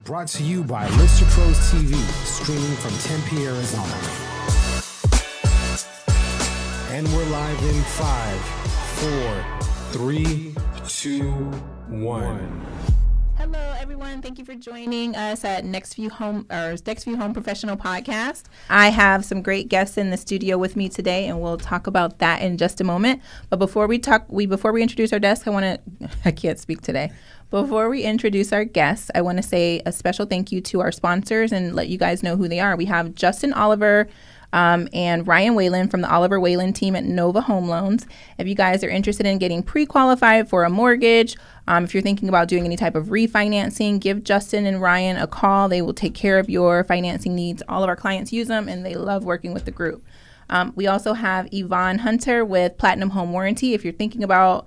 Brought to you by Lister Pros TV, streaming from Tempe, Arizona. And we're live in 5, 4, 3, 2, 1. Hello, everyone. Thank you for joining us at NextView Home Professional Podcast. I have some great guests in the studio with me today, and we'll talk about that in just a moment. But before we introduce our guests, I can't speak today. Before we introduce our guests, I want to say a special thank you to our sponsors and let you guys know who they are. We have Justin Oliver and Ryan Whalen from the Oliver Whalen team at Nova Home Loans. If you guys are interested in getting pre-qualified for a mortgage, if you're thinking about doing any type of refinancing, give Justin and Ryan a call. They will take care of your financing needs. All of our clients use them, and they love working with the group. We also have Yvonne Hunter with Platinum Home Warranty. If you're thinking about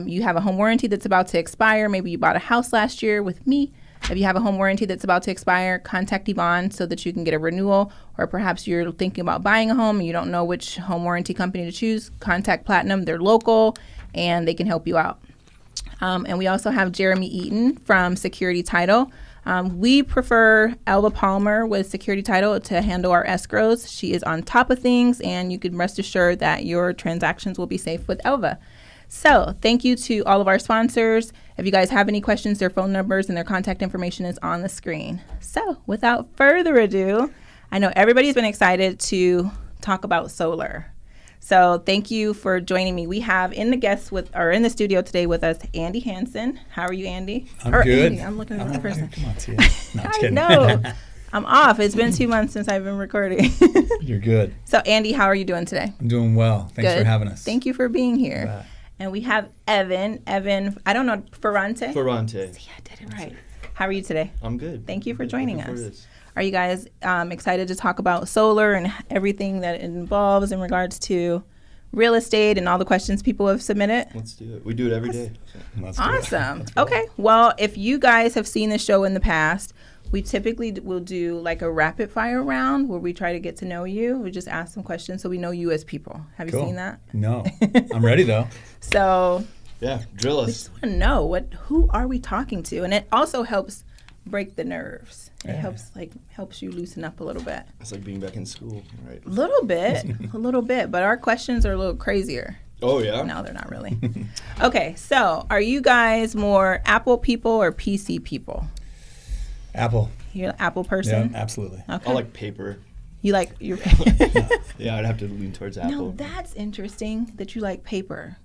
you have a home warranty that's about to expire, maybe you bought a house last year with me. If you have a home warranty that's about to expire, contact Yvonne so that you can get a renewal, or perhaps you're thinking about buying a home and you don't know which home warranty company to choose, contact Platinum. They're local and they can help you out. And we also have Jeremy Eaton from Security Title. We prefer Elva Palmer with Security Title to handle our escrows. She is on top of things, and you can rest assured that your transactions will be safe with Elva. So thank you to all of our sponsors. If you guys have any questions, their phone numbers and their contact information is on the screen. So without further ado, I know everybody's been excited to talk about solar. So thank you for joining me. We have in the studio today with us, Andy Hansen. How are you, Andy? I'm good. Andy, I'm looking at the wrong person. Come on, Tia. No, I'm just I kidding. know. I'm off. It's been 2 months since I've been recording. You're good. So Andy, how are you doing today? I'm doing well. Thanks Good. for having us. Thank you for being here. And we have Evan, I don't know, Ferrante? Ferrante. See, I did it right. How are you today? I'm good. Thank you for joining Looking us. forward to this. Are you guys excited to talk about solar and everything that it involves in regards to real estate and all the questions people have submitted? Let's do it. We do it every day. Let's do it. Awesome. Let's go. Okay. Well, if you guys have seen the show in the past, we typically will do like a rapid fire round where we try to get to know you. We just ask some questions so we know you as people. Have Cool. you seen that? No. I'm ready, though. So Yeah, drill we us. just want to know who are we talking to, and it also helps break the nerves. It Yeah. helps you loosen up a little bit. It's like being back in school, right? A little bit, but our questions are a little crazier. Oh, yeah? No, they're not really. Okay, so are you guys more Apple people or PC people? Apple. You're an Apple person? Yeah, absolutely. Okay. I like paper. You like your Yeah, I'd have to lean towards Apple. No, that's interesting that you like paper.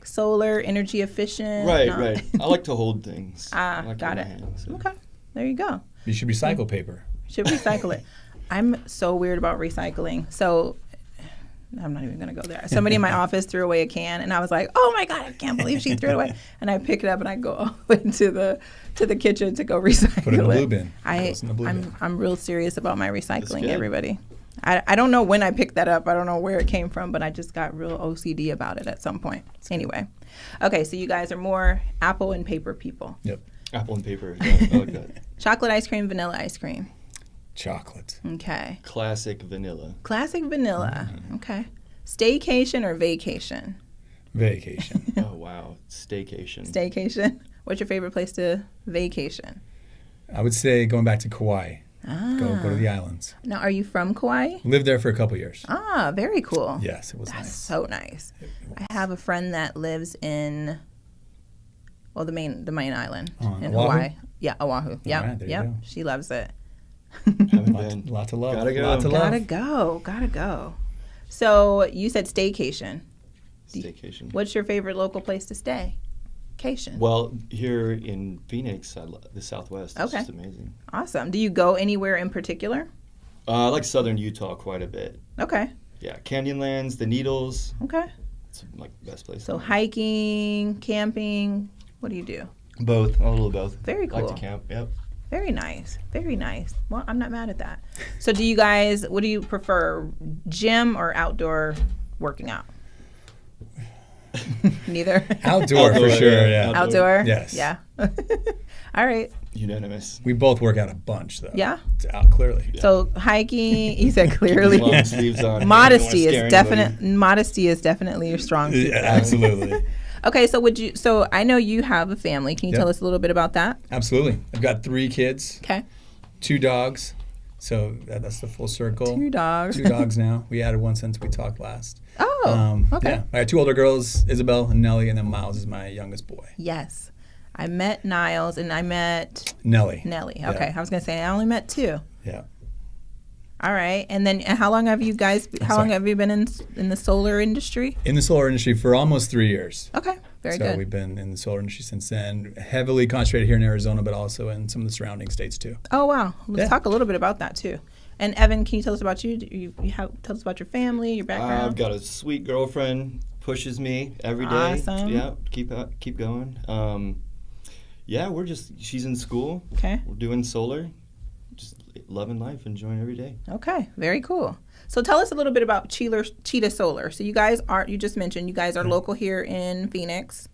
Solar, energy efficient. Right, no? right. I like to hold things. Ah, I like got to it. hold my hands, so. Okay, there you go. You should recycle paper. Should recycle it. I'm so weird about recycling. So I'm not even going to go there. Somebody in my office threw away a can, and I was like, oh, my God, I can't believe she threw it away. And I pick it up, and I go all the way to the kitchen to go recycle Put it in the it. blue bin. Goes in the blue bin. I'm real serious about my recycling, good. everybody. I don't know when I picked that up. I don't know where it came from, but I just got real OCD about it at some point. Anyway. Okay, so you guys are more Apple and paper people. Yep. Apple and paper. Yeah, I like that. Chocolate ice cream, vanilla ice cream. Chocolate. Okay. Classic vanilla. Classic vanilla. Okay. Staycation or vacation? Vacation. Oh, wow. Staycation. Staycation. What's your favorite place to vacation? I would say going back to Kauai. Go to the islands. Now, are you from Kauai? Lived there for a couple years. Ah, very cool. Yes, it was That's nice. so nice. It was. I have a friend that lives in, the main island in Oahu? Hawaii. Yeah, Oahu. Yep. right, there you Yep. go. She loves it. Haven't been. Lots of love. Gotta go. Lots of love. Gotta go. So you said staycation. Staycation. What's your favorite local place to stay? Cation. Well, here in Phoenix, the Southwest, it's Okay. just amazing. Awesome. Do you go anywhere in particular? I like southern Utah quite a bit. Okay. Yeah, Canyonlands, the Needles. Okay. It's like the best place. So hiking, camping, what do you do? Both, a little of both. Very Like cool. to camp, yep. Very nice. Very nice. Well, I'm not mad at that. So do you guys, what do you prefer, gym or outdoor working out? Neither. Outdoor for sure, yeah. Outdoor? Yes. Yeah. All right. Unanimous. We both work out a bunch, though. Yeah? It's out clearly. So hiking, you said clearly. Long sleeves on. Modesty You is don't wanna scare anybody. modesty is definitely your strong suit. Yeah, absolutely. Okay, so I know you have a family. Can you Yep. tell us a little bit about that? Absolutely. I've got 3 kids, Okay. 2 dogs. So that's the full circle. 2 dogs. 2 dogs now. We added 1 since we talked last. Oh, okay. Yeah. I got 2 older girls, Isabel and Nellie, and then Miles is my youngest boy. Yes. I met Niles and I met Nellie. Nellie. Yeah. Okay. I was going to say I only met 2. Yeah. All right. And then how long have you been in the solar industry? In the solar industry for almost 3 years. Okay. Very so good. we've been in the solar industry since then, heavily concentrated here in Arizona, but also in some of the surrounding states too. Oh, wow. Let's Yeah. talk a little bit about that too. And Evan, can you tell us about you? Tell us about your family, your background? I've got a sweet girlfriend, pushes me every day. Awesome. Yeah, keep going. She's in school. Okay. We're doing solar, just loving life, enjoying every day. Okay, very cool. So tell us a little bit about Cheetah Solar. So you just mentioned you guys are local here in Phoenix.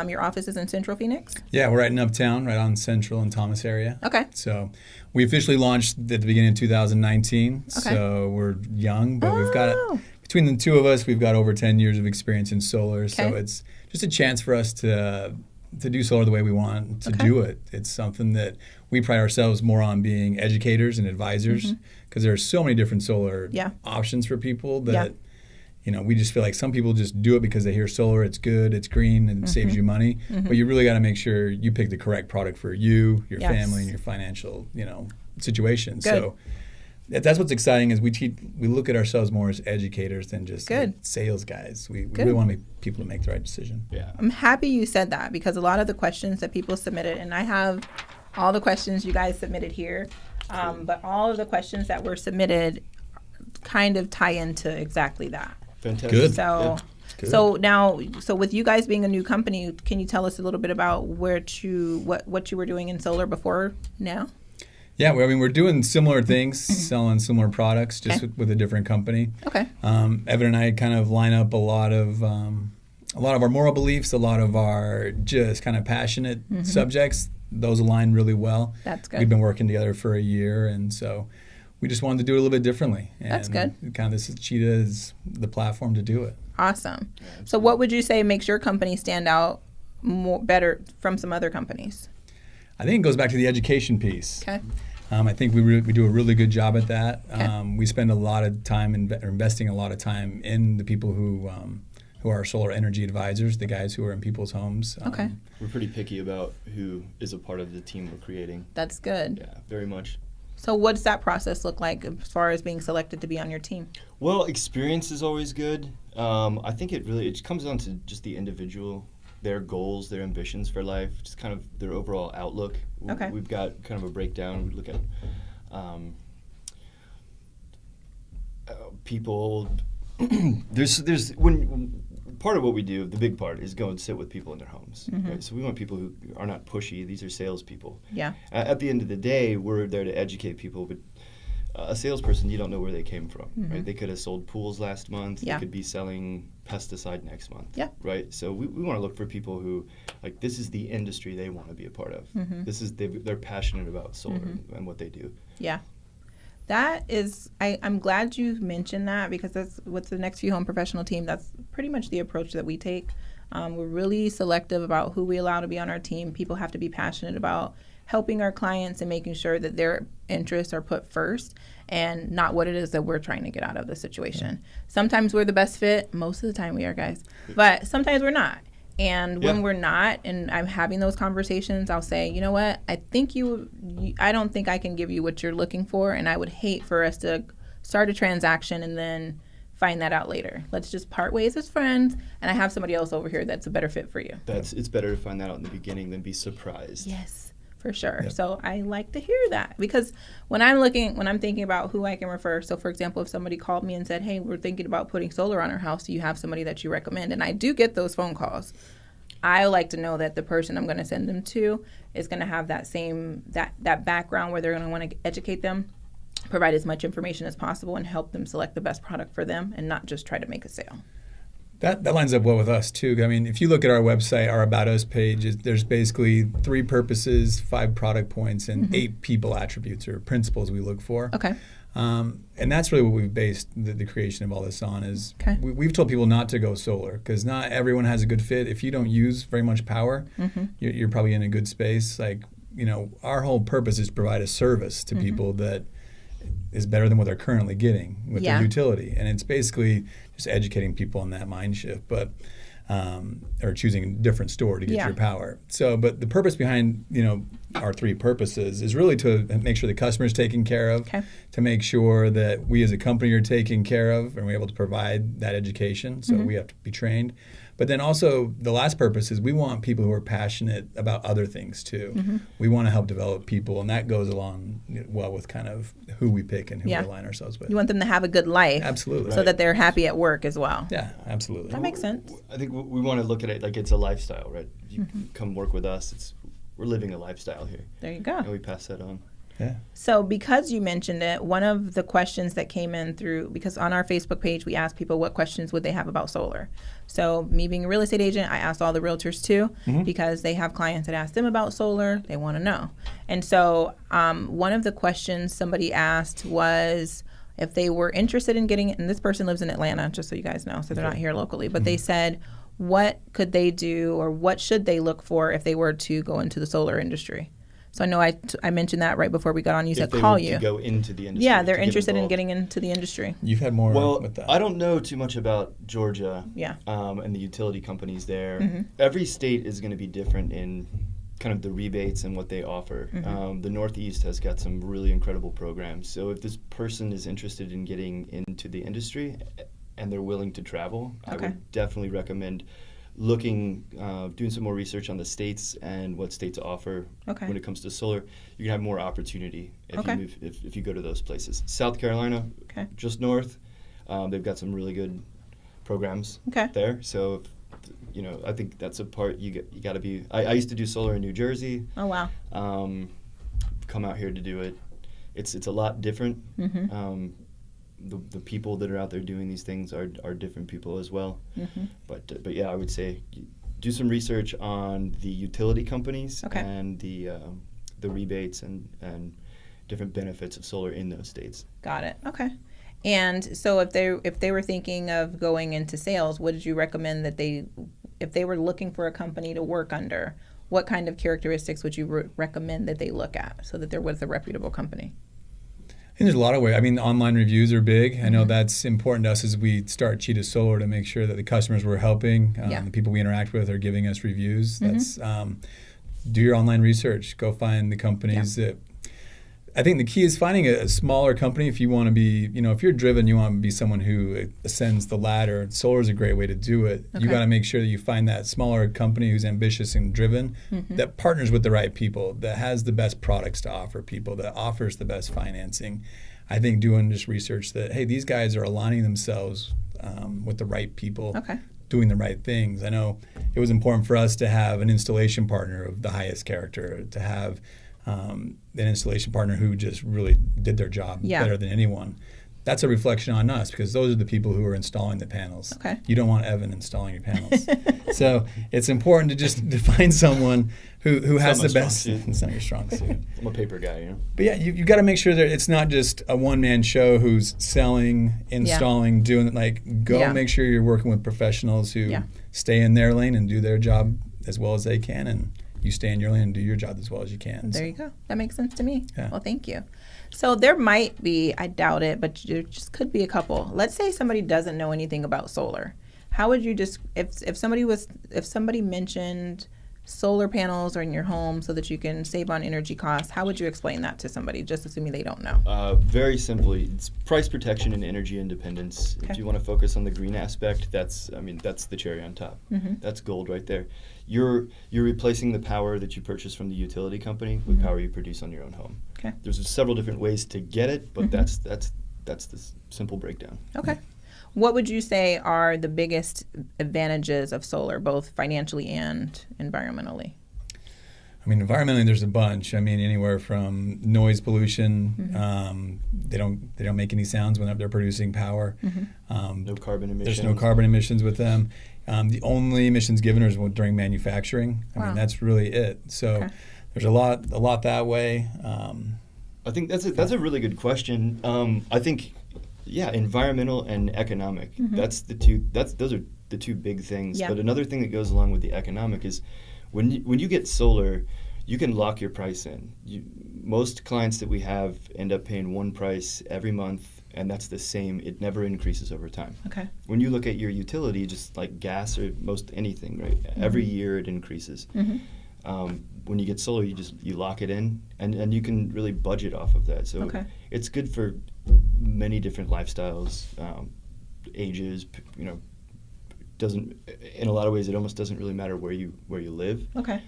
Your office is in Central Phoenix? Yeah, we're right in Uptown, right on Central and Thomas area. Okay. So we officially launched at the beginning of 2019. Okay. So we're young, but we've got, between the 2 of us, we've got over 10 years of experience in solar. So Okay. it's just a chance for us to do solar the way we want to do it. It's something that we pride ourselves more on being educators and advisors, because there are so many different solar options for people that we just feel like some people just do it because they hear solar, it's good, it's green, and it saves you money. But you really got to make sure you pick the correct product for you, your family, and your financial situation. Good. So that's what's exciting is we look at ourselves more as educators than just sales guys. We really want people to make the right decision. Yeah. I'm happy you said that because a lot of the questions that people submitted, and I have all the questions you guys submitted here, but all of the questions that were submitted kind of tie into exactly that. Fantastic. Good. So, Good. so with you guys being a new company, can you tell us a little bit about what you were doing in solar before now? Yeah, we're doing similar things, selling similar products, just with a different company. Okay. Evan and I kind of line up a lot of our moral beliefs, a lot of our just kind of passionate subjects. Those align really well. That's good. We've been working together for a year, and so we just wanted to do it a little bit differently. And That's good. Kind of Cheetah is the platform to do it. Awesome. So what would you say makes your company stand out better from some other companies? I think it goes back to the education piece. Okay. I think we do a really good job at that. Okay. We spend a lot of time investing a lot of time in the people who are solar energy advisors, the guys who are in people's homes. Okay. We're pretty picky about who is a part of the team we're creating. That's good. Yeah, very much. So what does that process look like as far as being selected to be on your team? Well, experience is always good. I think it comes down to just the individual, their goals, their ambitions for life, just kind of their overall outlook. Okay. We've got kind of a breakdown. We look at people. there's when part of what we do, the big part, is go and sit with people in their homes. Right? So we want people who are not pushy. These are salespeople. Yeah. At the end of the day, we're there to educate people, but a salesperson, you don't know where they came from, right? They could have sold pools last month. Yeah. They could be selling pesticide next month, Yeah. right? So we want to look for people who, like, this is the industry they want to be a part of. This is they're passionate about solar and what they do. Yeah. That is, I'm glad you mentioned that because that's with the NextView Home Professional team. That's pretty much the approach that we take. We're really selective about who we allow to be on our team. People have to be passionate about helping our clients and making sure that their interests are put first and not what it is that we're trying to get out of the situation. Sometimes we're the best fit. Most of the time we are, guys. But sometimes we're not. And when we're not, and I'm having those conversations, I'll say, you know what, I don't think I can give you what you're looking for, and I would hate for us to start a transaction and then find that out later. Let's just part ways as friends, and I have somebody else over here that's a better fit for you. It's better to find that out in the beginning than be surprised. Yes, for sure. Yep. So I like to hear that because when I'm thinking about who I can refer, so for example, if somebody called me and said, hey, we're thinking about putting solar on our house, do you have somebody that you recommend? And I do get those phone calls. I like to know that the person I'm going to send them to is going to have that same, that background where they're going to want to educate them, provide as much information as possible, and help them select the best product for them and not just try to make a sale. That lines up well with us too. I mean, if you look at our website, our About Us page, there's basically 3 purposes, 5 product points, and 8 people attributes or principles we look for. Okay. And that's really what we've based the creation of all this on is we've told people not to go solar because not everyone has a good fit. If you don't use very much power, you're probably in a good space. Like, our whole purpose is to provide a service to people that is better than what they're currently getting with their utility. And it's basically just educating people on that mind shift, but or choosing a different store to get your power. So, but the purpose behind, our 3 purposes is really to make sure the customer is taken care of, to make sure that we as a company are taken care of and we're able to provide that education. So we have to be trained. But then also the last purpose is we want people who are passionate about other things too. We want to help develop people, and that goes along well with kind of who we pick and who we align ourselves with. You want them to have a good life. Absolutely. So that they're happy at work as well. Yeah, absolutely. That makes sense. I think we want to look at it like it's a lifestyle, right? If you come work with us, we're living a lifestyle here. There you go. And we pass that on. Yeah. So because you mentioned it, one of the questions that came in because on our Facebook page, we asked people what questions would they have about solar. So me being a real estate agent, I asked all the realtors too, because they have clients that ask them about solar. They want to know. And so one of the questions somebody asked was if they were interested in getting it, and this person lives in Atlanta, just so you guys know, so they're not here locally, but they said, what could they do or what should they look for if they were to go into the solar industry? So I know I mentioned that right before we got on. You said call you. To go into the industry. Yeah, they're interested in getting into the industry. You've had more with that. I don't know too much about Georgia and the utility companies there. Every state is going to be different in kind of the rebates and what they offer. The Northeast has got some really incredible programs. So if this person is interested in getting into the industry and they're willing to travel, I would definitely recommend doing some more research on the states and what states offer when it comes to solar. You can have more opportunity if you move, if you go to those places. South Carolina, just north, they've got some really good programs there. So, I think that's a part you got to be. I used to do solar in New Jersey. Oh wow! Come out here to do it. It's a lot different. The people that are out there doing these things are different people as well. But yeah, I would say do some research on the utility companies and the rebates and different benefits of solar in those states. Got it. Okay. And so if they were thinking of going into sales, what did you recommend that if they were looking for a company to work under, what kind of characteristics would you recommend that they look at so that they're with a reputable company? I think there's a lot of ways. I mean, online reviews are big. I know that's important to us as we start Cheetah Solar to make sure that the customers we're helping, the people we interact with are giving us reviews. That's do your online research. Go find the companies that. I think the key is finding a smaller company if you want to be, if you're driven, you want to be someone who ascends the ladder. Solar is a great way to do it. You got to make sure that you find that smaller company who's ambitious and driven, that partners with the right people, that has the best products to offer people, that offers the best financing. I think doing just research that, hey, these guys are aligning themselves with the right people, doing the right things. I know it was important for us to have an installation partner of the highest character, to have an installation partner who just really did their job better than anyone. That's a reflection on us because those are the people who are installing the panels. You don't want Evan installing your panels. So it's important to find someone who has the best. It's not your strong suit. I'm a paper guy, But yeah, you got to make sure that it's not just a one-man show who's selling, installing, doing it. Go make sure you're working with professionals who stay in their lane and do their job as well as they can, and you stay in your lane and do your job as well as you can. There you go. That makes sense to me. Yeah. Well, thank you. So there might be, I doubt it, but there just could be a couple. Let's say somebody doesn't know anything about solar. How would you just, if somebody mentioned solar panels are in your home so that you can save on energy costs, how would you explain that to somebody, just assuming they don't know? Very simply, it's price protection and energy independence. If you want to focus on the green aspect, that's the cherry on top. That's gold right there. You're replacing the power that you purchase from the utility company with power you produce on your own home. There's several different ways to get it, but that's the simple breakdown. Okay. What would you say are the biggest advantages of solar, both financially and environmentally? I mean, environmentally, there's a bunch. I mean, anywhere from noise pollution. They don't make any sounds when they're producing power. No carbon emissions. There's no carbon emissions with them. The only emissions given is during manufacturing. I mean, that's really it. So there's a lot that way. I think that's a really good question. I think, environmental and economic. Those are the two big things. But another thing that goes along with the economic is when you get solar, you can lock your price in. Most clients that we have end up paying one price every month, and that's the same. It never increases over time. Okay. When you look at your utility, just like gas or most anything, right? Every year it increases. When you get solar, you lock it in, and you can really budget off of that. So it's good for many different lifestyles, ages. Doesn't, in a lot of ways, it almost doesn't really matter where you live. Okay.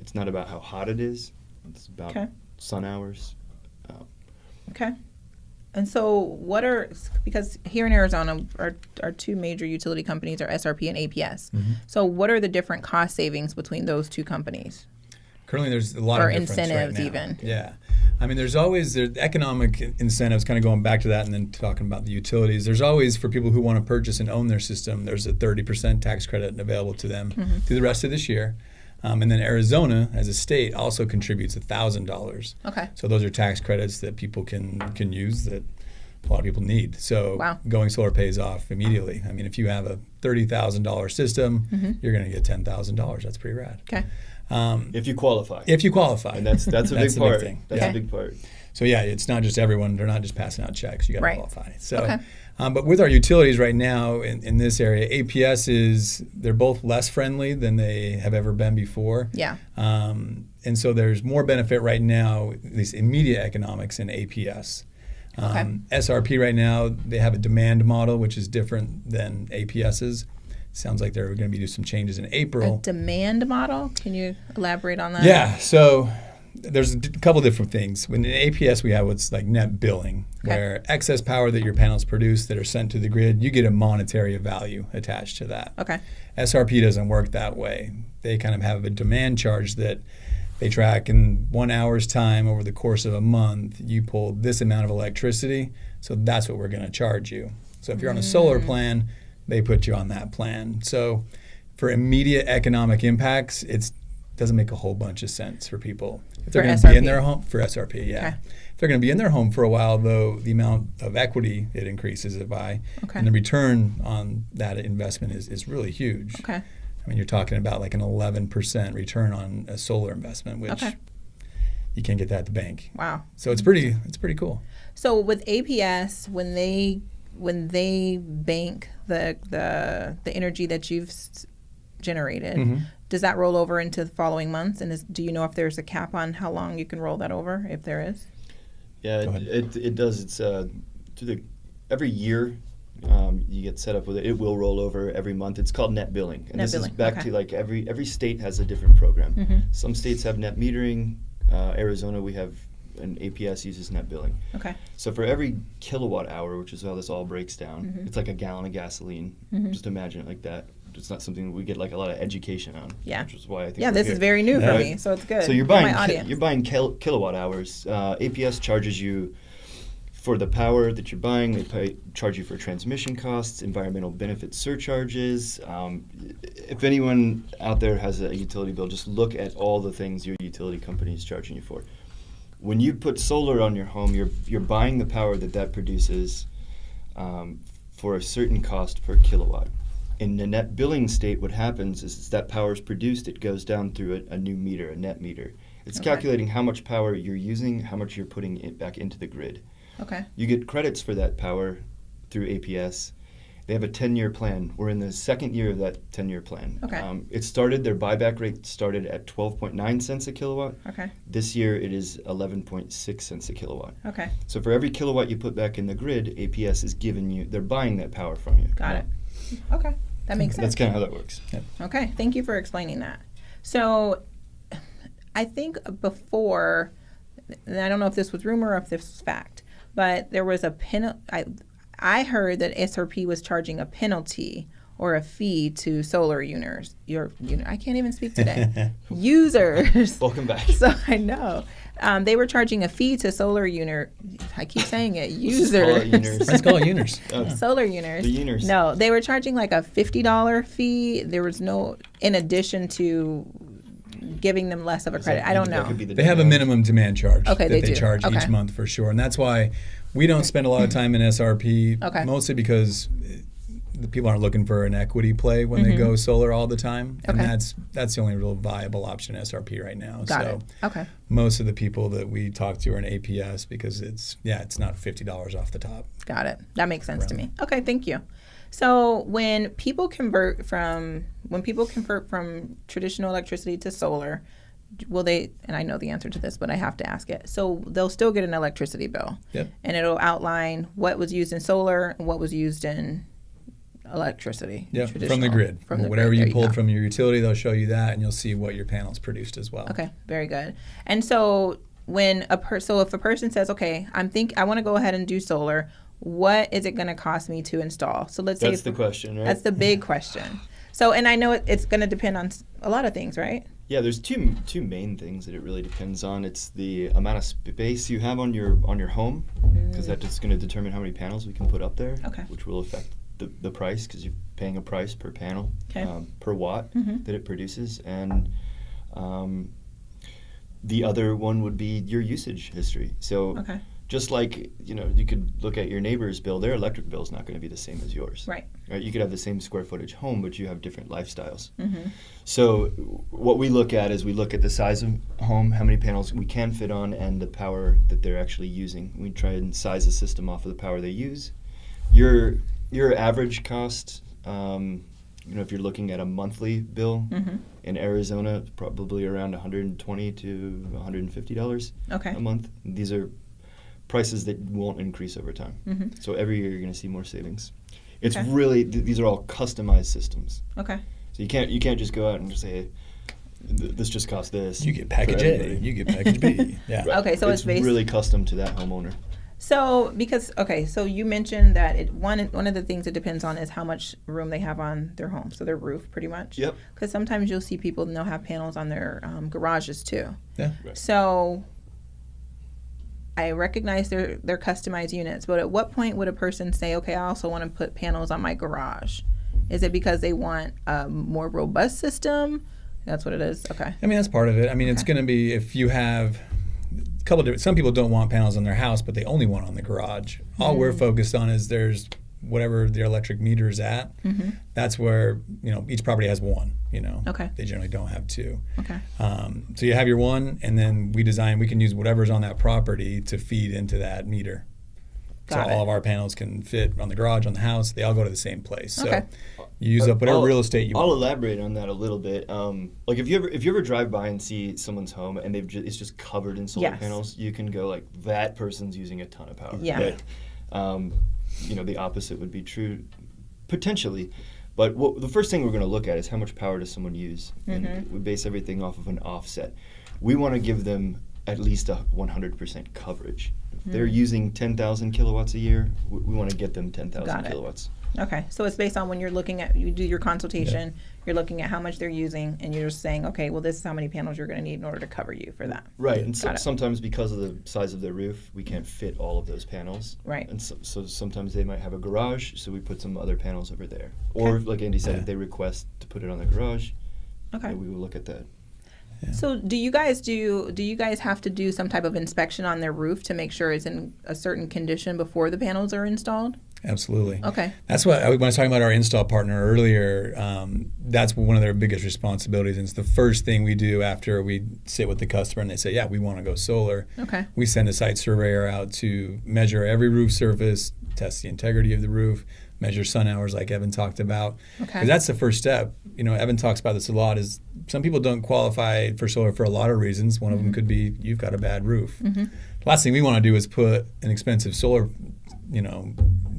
It's not about how hot it is. It's about sun hours. Okay. And so because here in Arizona, our two major utility companies are SRP and APS. So what are the different cost savings between those two companies? Currently, there's a lot of difference incentives right now. even. Yeah. I mean, there's economic incentives, kind of going back to that and then talking about the utilities. There's always, for people who want to purchase and own their system, there's a 30% tax credit available to them through the rest of this year. And then Arizona, as a state, also contributes $1,000. Okay. So those are tax credits that people can use that a lot of people need. So going solar pays off immediately. I mean, if you have a $30,000 system, you're going to get $10,000. That's pretty rad. Okay. If you qualify. And that's a big part. Big thing. That's a big part. So it's not just everyone. They're not just passing out checks. You got to qualify. So, but with our utilities right now in this area, they're both less friendly than they have ever been before. Yeah. And so there's more benefit right now, at least immediate economics in APS. SRP right now, they have a demand model, which is different than APS's. Sounds like they're going to be doing some changes in April. A demand model? Can you elaborate on that? Yeah. So there's a couple different things. When in APS, we have what's like net billing, where excess power that your panels produce that are sent to the grid, you get a monetary value attached to that. Okay. SRP doesn't work that way. They kind of have a demand charge that they track in 1 hour's time over the course of a month. You pull this amount of electricity, so that's what we're going to charge you. So if you're on a solar plan, they put you on that plan. So for immediate economic impacts, it doesn't make a whole bunch of sense for people. If they're going to be in their home, for SRP, If they're going to be in their home for a while, though, the amount of equity it increases it by, and the return on that investment is really huge. Okay. I mean, you're talking about like an 11% return on a solar investment, which you can't get that at the bank. Wow. So it's pretty cool. So with APS, when they bank the energy that you've generated, does that roll over into the following months? And do you know if there's a cap on how long you can roll that over, if there is? Yeah, it does. It's every year you get set up with it. It will roll over every month. It's called net billing, and this is back to like every state has a different program. Some states have net metering. Arizona, we have. And APS uses net billing. Okay. So for every kilowatt hour, which is how this all breaks down, it's like a gallon of gasoline. Just imagine it like that. It's not something we get like a lot of education on. Yeah. Which is why I think this is very new for me, so it's good. So you're buying kilowatt hours. APS charges you for the power that you're buying. They charge you for transmission costs, environmental benefit surcharges. If anyone out there has a utility bill, just look at all the things your utility company is charging you for. When you put solar on your home, you're buying the power that produces for a certain cost per kilowatt. In the net billing state, what happens is that power is produced, it goes down through a new meter, a net meter. It's calculating how much power you're using, how much you're putting it back into the grid. Okay. You get credits for that power through APS. They have a 10-year plan. We're in the second year of that 10-year plan. Okay. Their buyback rate started at 12.9 cents a kilowatt. Okay. This year it is 11.6 cents a kilowatt. Okay. So for every kilowatt you put back in the grid, APS is they're buying that power from you. Got it. Okay. That makes sense. That's kind of how that works. Yep. Okay. Thank you for explaining that. So I think before, and I don't know if this was rumor or if this was fact, but there was a penalty. I heard that SRP was charging a penalty or a fee to solar users. I can't even speak today. Users. Welcome back. So I know. They were charging a fee to solar I keep saying it, users. Let's call it uners. Solar uners. The uners. No, they were charging like a $50 fee. There was no, in addition to giving them less of a credit. I don't know. They have a minimum demand charge that they charge each month for sure. And that's why we don't spend a lot of time in SRP, mostly because the people aren't looking for an equity play when they go solar all the time. And that's the only real viable option in SRP right now. Got it. Okay. Most of the people that we talk to are in APS because it's not $50 off the top. Got it. That makes sense to me. Okay, thank you. So when people convert from traditional electricity to solar, will they, and I know the answer to this, but I have to ask it. So they'll still get an electricity bill. Yep. And it'll outline what was used in solar and what was used in electricity. Yeah, from the grid. Whatever you pulled from your utility, they'll show you that, and you'll see what your panels produced as well. Okay, very good. And so when if a person says, okay, I want to go ahead and do solar, what is it going to cost me to install? So let's say that's the question, right? That's the big question. So, and I know it's going to depend on a lot of things, right? Yeah, there's two main things that it really depends on. It's the amount of space you have on your home, because that's just going to determine how many panels we can put up there, which will affect the price, because you're paying a price per panel, per watt that it produces. And the other one would be your usage history. So just like, you could look at your neighbor's bill, their electric bill is not going to be the same as yours. Right. You could have the same square footage home, but you have different lifestyles. So what we look at is we look at the size of home, how many panels we can fit on, and the power that they're actually using. We try and size the system off of the power they use. Your average cost, if you're looking at a monthly bill in Arizona, probably around $120 to $150 a month. These are prices that won't increase over time. So every year you're going to see more savings. It's really these are all customized systems. Okay. So you can't just go out and just say, hey, this just costs this. You get package A, you get package B. Yeah. Right. Okay, so it's really custom to that homeowner. So so you mentioned that one of the things it depends on is how much room they have on their home, so their roof, pretty much. Yep. Because sometimes you'll see people and they'll have panels on their garages too. Yeah. Right. So I recognize they're customized units, but at what point would a person say, okay, I also want to put panels on my garage? Is it because they want a more robust system? That's what it is? Okay. I mean, that's part of it. I mean, it's going to be if you have a couple of different, some people don't want panels on their house, but they only want on the garage. All we're focused on is there's whatever their electric meter is at. That's where, each property has one, Okay. They generally don't have two. Okay. So you have your one, and then we can use whatever's on that property to feed into that meter. Got it. All of our panels can fit on the garage, on the house. They all go to the same place. Okay. So you use up whatever real estate you want. I'll elaborate on that a little bit. Like if you ever drive by and see someone's home and it's just covered in solar panels, you can go like, that person's using a ton of power. Yeah. But, the opposite would be true potentially. But the first thing we're going to look at is how much power does someone use. And we base everything off of an offset. We want to give them at least a 100% coverage. If they're using 10,000 kilowatts a year, we want to get them 10,000 kilowatts. Okay, so it's based on when you do your consultation, you're looking at how much they're using, and you're just saying, okay, well, this is how many panels you're going to need in order to cover you for that. Right, and sometimes because of the size of their roof, we can't fit all of those panels. Right. And so sometimes they might have a garage, so we put some other panels over there. Or, like Andy said, if they request to put it on the garage, we will look at that. Yeah. So do you guys have to do some type of inspection on their roof to make sure it's in a certain condition before the panels are installed? Absolutely. Okay. That's what, when I was talking about our install partner earlier, that's one of their biggest responsibilities. And it's the first thing we do after we sit with the customer and they say, yeah, we want to go solar. Okay. We send a site surveyor out to measure every roof surface, test the integrity of the roof, measure sun hours like Evan talked about. Okay. Because that's the first step. Evan talks about this a lot, is some people don't qualify for solar for a lot of reasons. One of them could be you've got a bad roof. The last thing we want to do is put an expensive solar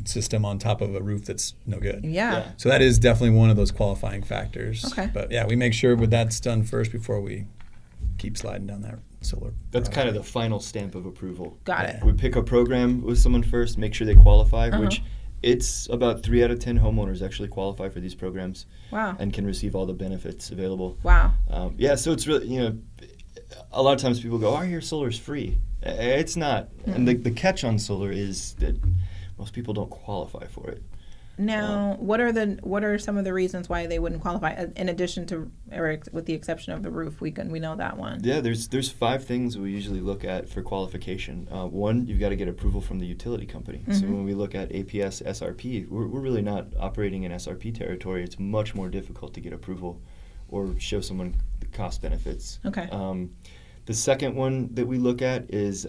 system on top of a roof that's no good. Yeah. So that is definitely one of those qualifying factors. Okay. But yeah, we make sure that's done first before we keep sliding down that solar. That's kind of the final stamp of approval. Got it. We pick a program with someone first, make sure they qualify, which It's about 3 out of 10 homeowners actually qualify for these programs. Wow. And can receive all the benefits available. Wow. So it's really, a lot of times people go, your solar's free. It's not. Mm-hmm. And the catch on solar is that most people don't qualify for it. Now, what are some of the reasons why they wouldn't qualify? In addition to, or with the exception of the roof, we know that one. Yeah, there's 5 things we usually look at for qualification. One, you've got to get approval from the utility company. Mm-hmm. So when we look at APS, SRP, we're really not operating in SRP territory. It's much more difficult to get approval or show someone the cost benefits. Okay. The second one that we look at is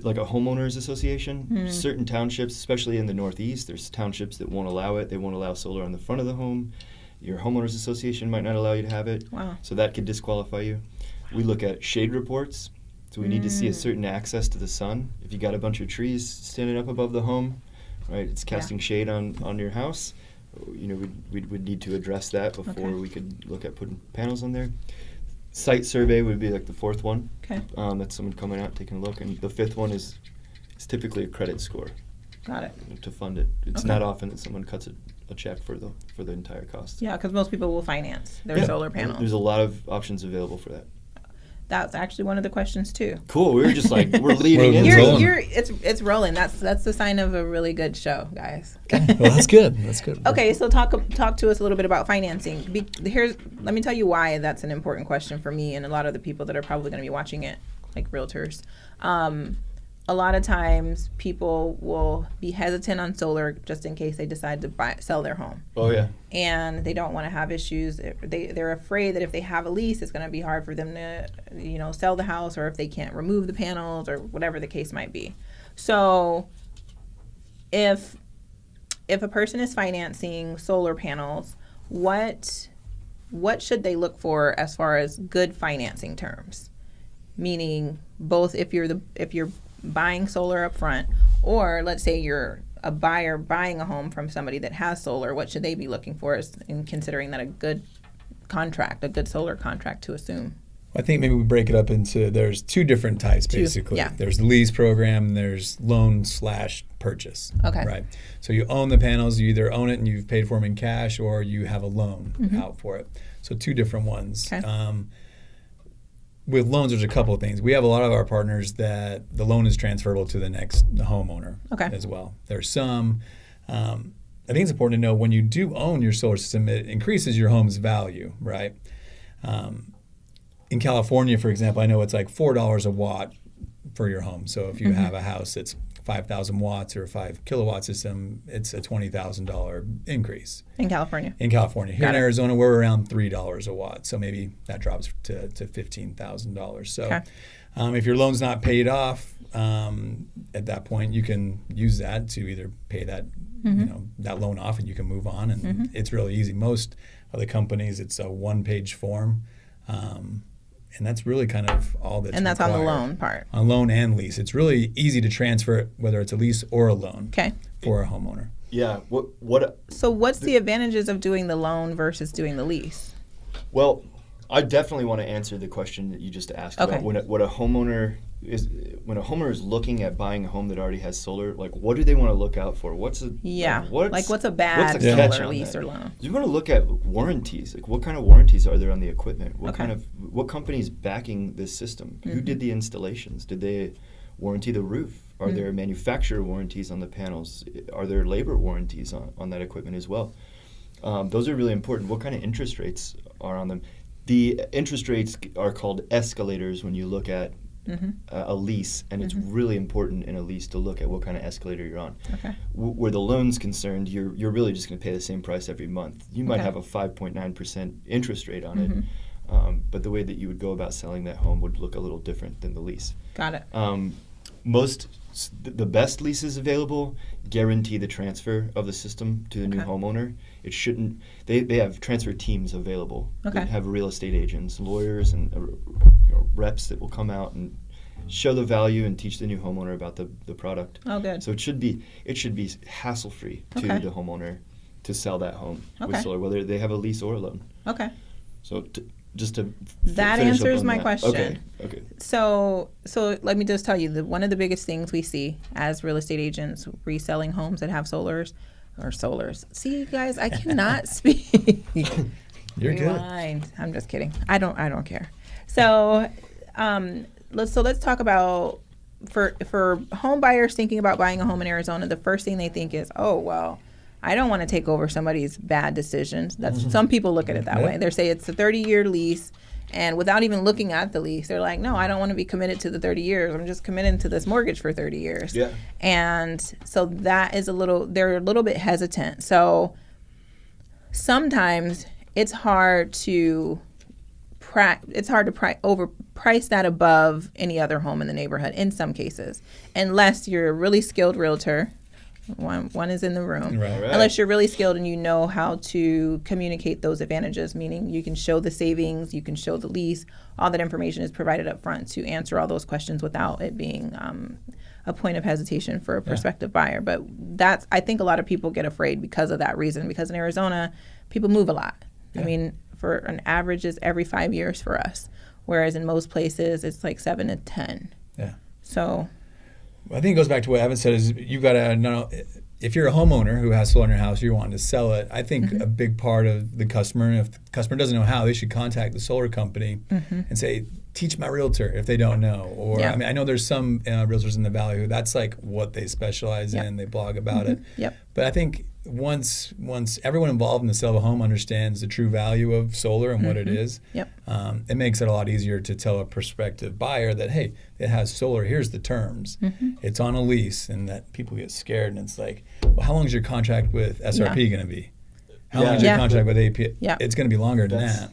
like a homeowners association. Mm. Certain townships, especially in the Northeast, there's townships that won't allow it. They won't allow solar on the front of the home. Your homeowners association might not allow you to have it. Wow. So that could disqualify you. We look at shade reports. So we need to see a certain access to the sun. If you got a bunch of trees standing up above the home, right, it's casting shade on your house. We'd need to address that before we could look at putting panels on there. Site survey would be like the 4th one. Okay. That's someone coming out, taking a look. And the 5th one is typically a credit score. Got it. To fund it. It's not often that someone cuts a check for the entire cost. Yeah, because most people will finance their solar panels. There's a lot of options available for that. That's actually one of the questions too. Cool. We were just like we're leading in. It's rolling. That's the sign of a really good show, guys. Okay. Well, that's good. That's good. Okay, so talk to us a little bit about financing. Let me tell you why that's an important question for me and a lot of the people that are probably going to be watching it, like realtors. A lot of times people will be hesitant on solar just in case they decide to sell their home. Oh, yeah. And they don't want to have issues. They're afraid that if they have a lease, it's going to be hard for them to, sell the house, or if they can't remove the panels or whatever the case might be. So if a person is financing solar panels, what should they look for as far as good financing terms? Meaning both if you're buying solar up front, or let's say you're a buyer buying a home from somebody that has solar, what should they be looking for in considering that a good solar contract to assume? I think maybe we break it up into, there's 2 different types basically. Yeah. There's the lease program and there's loan/purchase. Okay. Right. So you own the panels, you either own it and you've paid for them in cash, or you have a loan out for it. So 2 different ones. Okay. With loans, there's a couple of things. We have a lot of our partners that the loan is transferable to the next homeowner as well. There's some, I think it's important to know when you do own your solar system, it increases your home's value, right? In California, for example, I know it's like $4 a watt for your home. So if you have a house that's 5,000 watts or a 5 kilowatt system, it's a $20,000 increase. In California? In California. Here in Arizona, we're around $3 a watt. So maybe that drops to $15,000. So if your loan's not paid off, at that point, you can use that to either pay that that loan off and you can move on. And it's really easy. Most of the companies, it's a 1-page form. And that's really kind of all that's required. On the loan part? On loan and lease. It's really easy to transfer it, whether it's a lease or a loan for a homeowner. Yeah. So what's the advantages of doing the loan versus doing the lease? Well, I definitely want to answer the question that you just asked about when a homeowner is looking at buying a home that already has solar. Like, what do they want to look out for? What's a bad solar lease or loan? You want to look at warranties. Like, what kind of warranties are there on the equipment? What company's backing this system? Who did the installations? Did they warranty the roof? Are there manufacturer warranties on the panels? Are there labor warranties on that equipment as well? Those are really important. What kind of interest rates are on them? The interest rates are called escalators when you look at a lease, and it's really important in a lease to look at what kind of escalator you're on. Okay. Where the loan's concerned, you're really just going to pay the same price every month. You might have a 5.9% interest rate on it, but the way that you would go about selling that home would look a little different than the lease. Got it. The best leases available guarantee the transfer of the system to the new homeowner. It shouldn't. They have transfer teams available. They have real estate agents, lawyers, and reps that will come out and show the value and teach the new homeowner about the product. Oh, good. So it should be hassle free to the homeowner to sell that home with solar, whether they have a lease or a loan. Okay. So just to that answers my question. Okay. So let me just tell you that one of the biggest things we see as real estate agents reselling homes that have solars. See, you guys, I cannot speak. You're Rewind. Good. I'm just kidding. I don't care. So let's talk about for home buyers thinking about buying a home in Arizona. The first thing they think is, oh well, I don't want to take over somebody's bad decisions. That's some people look at it that way. They say it's a 30-year lease, and without even looking at the lease, they're like, no, I don't want to be committed to the 30 years. I'm just committed to this mortgage for 30 years. Yeah. And so that is they're a little bit hesitant. So sometimes it's hard to overprice that above any other home in the neighborhood in some cases, unless you're a really skilled realtor. One is in the room. Right. Unless you're really skilled and you know how to communicate those advantages, meaning you can show the savings, you can show the lease, all that information is provided up front to answer all those questions without it being a point of hesitation for a prospective buyer. But I think a lot of people get afraid because of that reason, because in Arizona, people move a lot. Yeah. I mean, for an average is every 5 years for us, whereas in most places it's like 7 to 10. Yeah. So I think it goes back to what Evan said is you got to know if you're a homeowner who has solar in your house, you're wanting to sell it. I think a big part of the customer, and if the customer doesn't know how, they should contact the solar company and say, teach my realtor if they don't know. Or I mean, I know there's some realtors in the Valley who that's like what they specialize in. They blog about it. Yep. But I think once everyone involved in the sale of a home understands the true value of solar and what it is, it makes it a lot easier to tell a prospective buyer that, hey, it has solar, here's the terms. It's on a lease, and that people get scared, and it's like, well, how long is your contract with SRP going to be? How long is your contract with AP? It's going to be longer than that.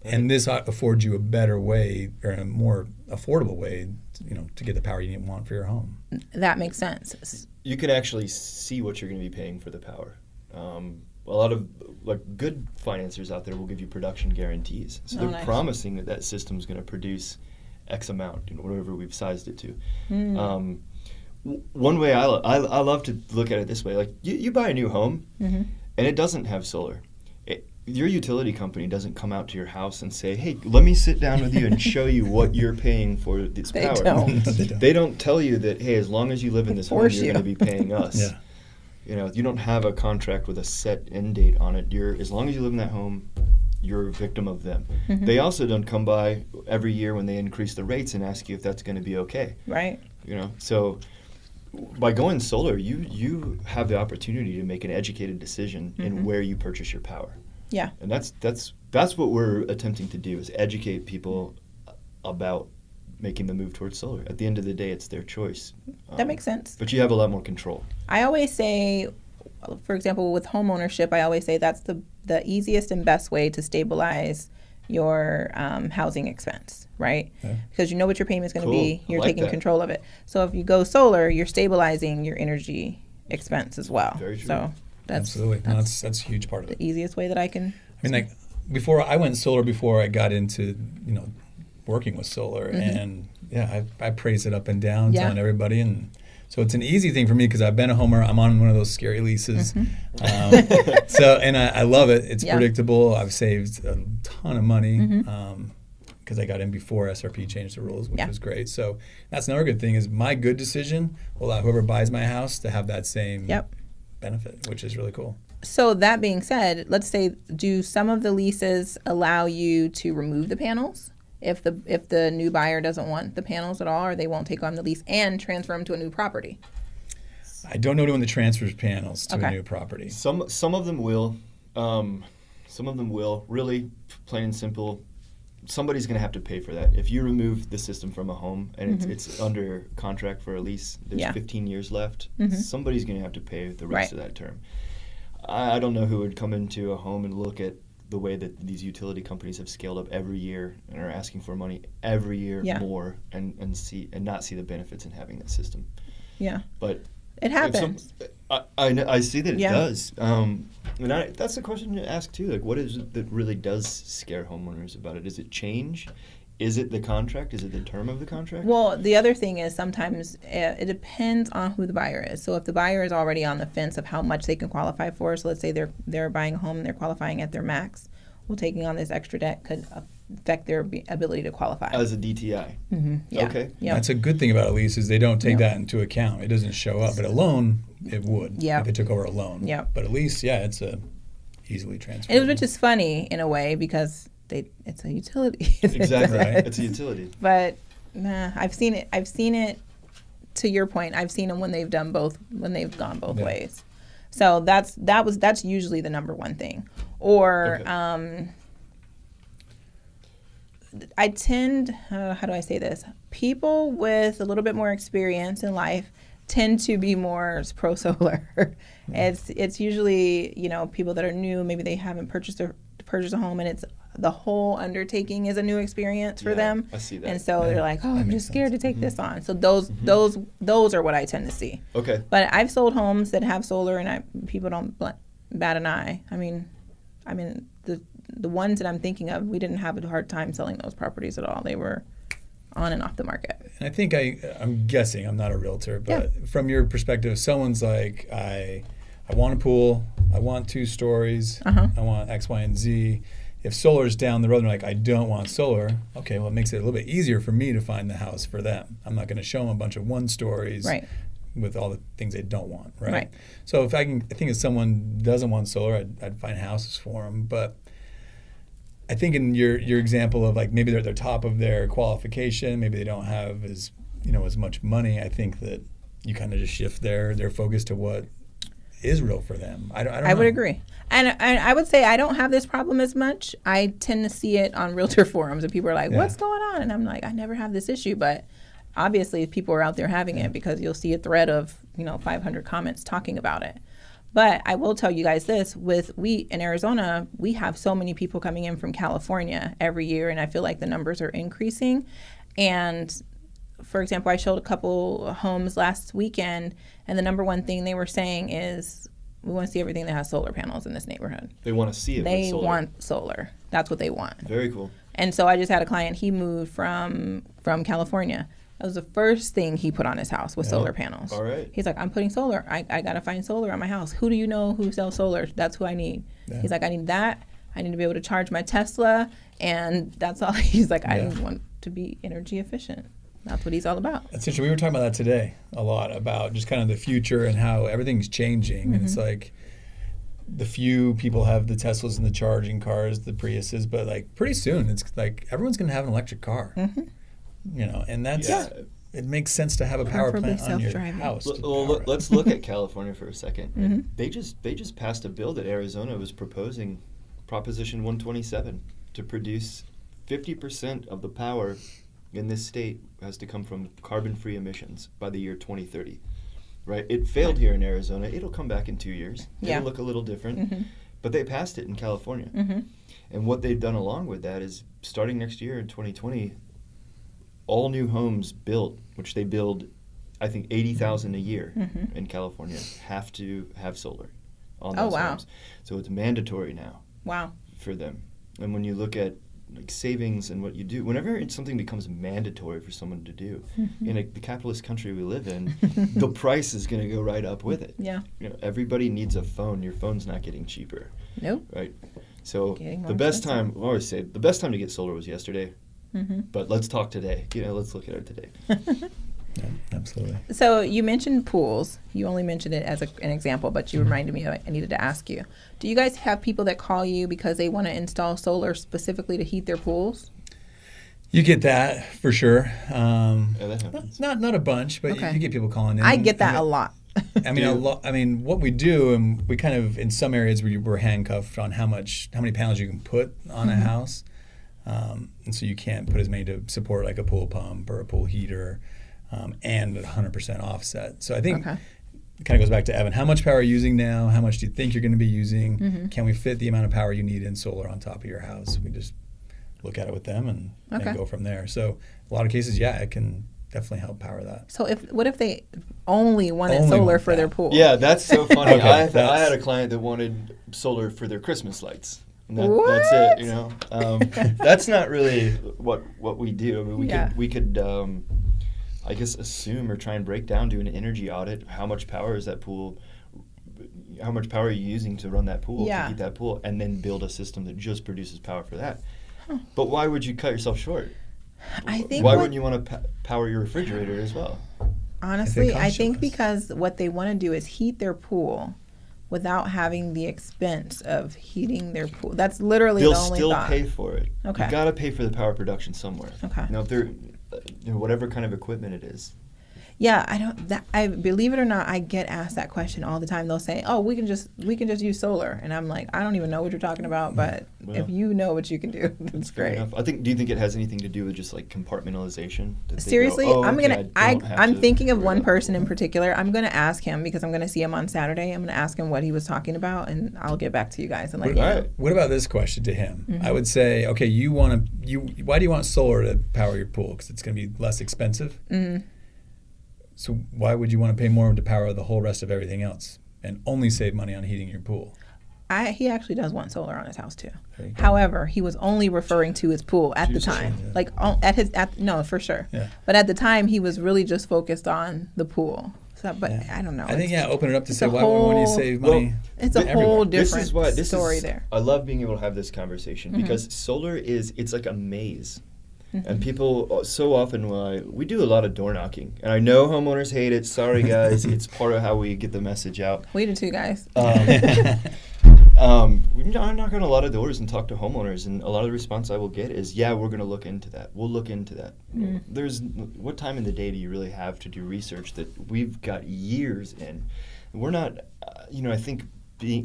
And this affords you a better way, or a more affordable way, to get the power you want for your home. That makes sense. You can actually see what you're going to be paying for the power. A lot of good financiers out there will give you production guarantees. So they're promising that system's going to produce X amount, whatever we've sized it to. One way I love to look at it this way, like you buy a new home and it doesn't have solar. Your utility company doesn't come out to your house and say, hey, let me sit down with you and show you what you're paying for this power. They don't tell you that, hey, as long as you live in this home, you're going to be paying us. You don't have a contract with a set end date on it. As long as you live in that home, you're a victim of them. They also don't come by every year when they increase the rates and ask you if that's going to be okay. Right. So by going solar, you have the opportunity to make an educated decision in where you purchase your power. Yeah. And that's what we're attempting to do, is educate people about making the move towards solar. At the end of the day, it's their choice. That makes sense. But you have a lot more control. I always say, for example, with home ownership, I always say that's the easiest and best way to stabilize your housing expense, right? Yeah. Because you know what your payment is going to be. You're taking control of it. So if you go solar, you're stabilizing your energy expense as well. Very true. So absolutely. That's a huge part of it. The easiest way that I can. I mean, before I went solar, before I got into working with solar, and I praise it up and down, telling everybody, and so it's an easy thing for me because I've been a homeowner. I'm on one of those scary leases, and I love it. It's predictable. I've saved a ton of money because I got in before SRP changed the rules, which was great. So that's another good thing, is my good decision will allow whoever buys my house to have that same benefit, which is really cool. So that being said, let's say, do some of the leases allow you to remove the panels if the new buyer doesn't want the panels at all, or they won't take on the lease and transfer them to a new property? I don't know doing the transfers panels to a new property. Some of them will. Some of them will. Really, plain and simple, somebody's going to have to pay for that. If you remove the system from a home and it's under contract for a lease, there's 15 years left, somebody's going to have to pay the rest of that term. I don't know who would come into a home and look at the way that these utility companies have scaled up every year and are asking for money every year more and not see the benefits in having that system. Yeah. But it happens. I see that it does. And that's the question to ask too. Like, what is it that really does scare homeowners about it? Is it change? Is it the contract? Is it the term of the contract? Well, the other thing is sometimes it depends on who the buyer is. So if the buyer is already on the fence of how much they can qualify for, so let's say they're buying a home and they're qualifying at their max, well, taking on this extra debt could affect their ability to qualify. As a DTI. Mm-hmm. Yeah. Okay. Yep. That's a good thing about a lease is they don't take that into account. It doesn't show up. But a loan, it would. Yeah. If they took over a loan. Yeah. But a lease, it's easily transferable. Which is funny in a way because it's a utility. Exactly. Right. It's a utility. But I've seen it. To your point, I've seen them when they've gone both ways. So that's usually the number one thing. Or I tend, how do I say this? People with a little bit more experience in life tend to be more pro solar. It's usually, people that are new, maybe they haven't purchased a home, and it's the whole undertaking is a new experience for them. I see that. And so they're like, I'm just scared to take this on. So those are what I tend to see. Okay. But I've sold homes that have solar, and people don't bat an eye. I mean, the ones that I'm thinking of, we didn't have a hard time selling those properties at all. They were on and off the market. And I think I'm guessing, I'm not a realtor, but from your perspective, someone's like, I want a pool, I want 2 stories, I want X, Y, and Z. If solar's down the road, they're like, I don't want solar. Okay, well, it makes it a little bit easier for me to find the house for them. I'm not going to show them a bunch of 1 stories with all the things they don't want, right? So I think if someone doesn't want solar, I'd find houses for them. But I think in your example of like maybe they're at the top of their qualification, maybe they don't have as much money. I think that you kind of just shift their focus to what is real for them. I don't know. I would agree. And I would say I don't have this problem as much. I tend to see it on realtor forums, and people are like, what's going on? And I'm like, I never have this issue. But obviously people are out there having it, because you'll see a thread of 500 comments talking about it. But I will tell you guys this, in Arizona, we have so many people coming in from California every year, and I feel like the numbers are increasing. And for example, I showed a couple homes last weekend, and the number one thing they were saying is, we want to see everything that has solar panels in this neighborhood. They want to see it. They want solar. That's what they want. Very cool. And so I just had a client, he moved from California. That was the first thing he put on his house was solar panels. All right. He's like, I'm putting solar. I got to find solar on my house. Who do you know who sells solar? That's who I need. Yeah. He's like, I need that. I need to be able to charge my Tesla. And that's all. He's like, I want to be energy efficient. That's what he's all about. That's interesting. We were talking about that today a lot, about just kind of the future and how everything's changing. And it's like the few people have the Teslas and the charging cars, the Priuses, but like pretty soon it's like everyone's going to have an electric car. And that's it makes sense to have a power plant on your house. Let's look at California for a second. They just passed a bill that Arizona was proposing, Proposition 127, to produce 50% of the power in this state has to come from carbon-free emissions by the year 2030. Right? It failed here in Arizona. It'll come back in 2 years. It'll look a little different. But they passed it in California. And what they've done along with that is, starting next year in 2020, all new homes built, which they build, I think 80,000 a year in California, have to have solar on those homes. So it's mandatory now. For them. And when you look at like savings and what you do, whenever something becomes mandatory for someone to do, in the capitalist country we live in, the price is going to go right up with it. Everybody needs a phone. Your phone's not getting cheaper. Nope. Right. So the best time, I always say, the best time to get solar was yesterday. But let's talk today. Let's look at it today. Yeah, absolutely. So you mentioned pools. You only mentioned it as an example, but you reminded me I needed to ask you. Do you guys have people that call you because they want to install solar specifically to heat their pools? You get that for sure. That happens. Not a bunch, but you get people calling in. I get that a lot. What we do, and we kind of, in some areas we're handcuffed on how many panels you can put on a house. And so you can't put as many to support like a pool pump or a pool heater. And 100% offset. So I think it kind of goes back to Evan. How much power are you using now? How much do you think you're going to be using? Can we fit the amount of power you need in solar on top of your house? We just look at it with them and go from there. So a lot of cases, it can definitely help power that. So what if they only wanted solar for their pool? Yeah, that's so funny. I had a client that wanted solar for their Christmas lights. That's it. That's not really what we do. I mean, we could I guess assume or try and break down, do an energy audit. How much power is that pool? How much power are you using to run that pool, to heat that pool? And then build a system that just produces power for that. But why would you cut yourself short? I think why wouldn't you want to power your refrigerator as well? Honestly, I think because what they want to do is heat their pool without having the expense of heating their pool. That's literally the only They'll thought. still pay for it. Okay. You got to pay for the power production somewhere. Okay. Now, if they're, whatever kind of equipment it is. Yeah, I believe it or not, I get asked that question all the time. They'll say, "Oh, we can just use solar," and I'm like, I don't even know what you're talking about, but if you know what you can do, that's great. Do you think it has anything to do with just like compartmentalization? Seriously, I'm thinking of one person in particular. I'm gonna ask him because I'm gonna see him on Saturday. I'm gonna ask him what he was talking about, and I'll get back to you guys and let you know. What about this question to him? I would say, okay, why do you want solar to power your pool? Because it's gonna be less expensive. So why would you want to pay more to power the whole rest of everything else and only save money on heating your pool? He actually does want solar on his house too. However, he was only referring to his pool at the time. No, for sure. Yeah. But at the time, he was really just focused on the pool. So, but I don't know. I think open it up to say why do you save money? It's a whole different story there. I love being able to have this conversation because solar it's like a maze. And people so often, we do a lot of door knocking. And I know homeowners hate it. Sorry, guys. It's part of how we get the message out. We do too, guys. We knock on a lot of doors and talk to homeowners. And a lot of the response I will get is, yeah, we're going to look into that. We'll look into that. What time in the day do you really have to do research that we've got years in? We're not, I think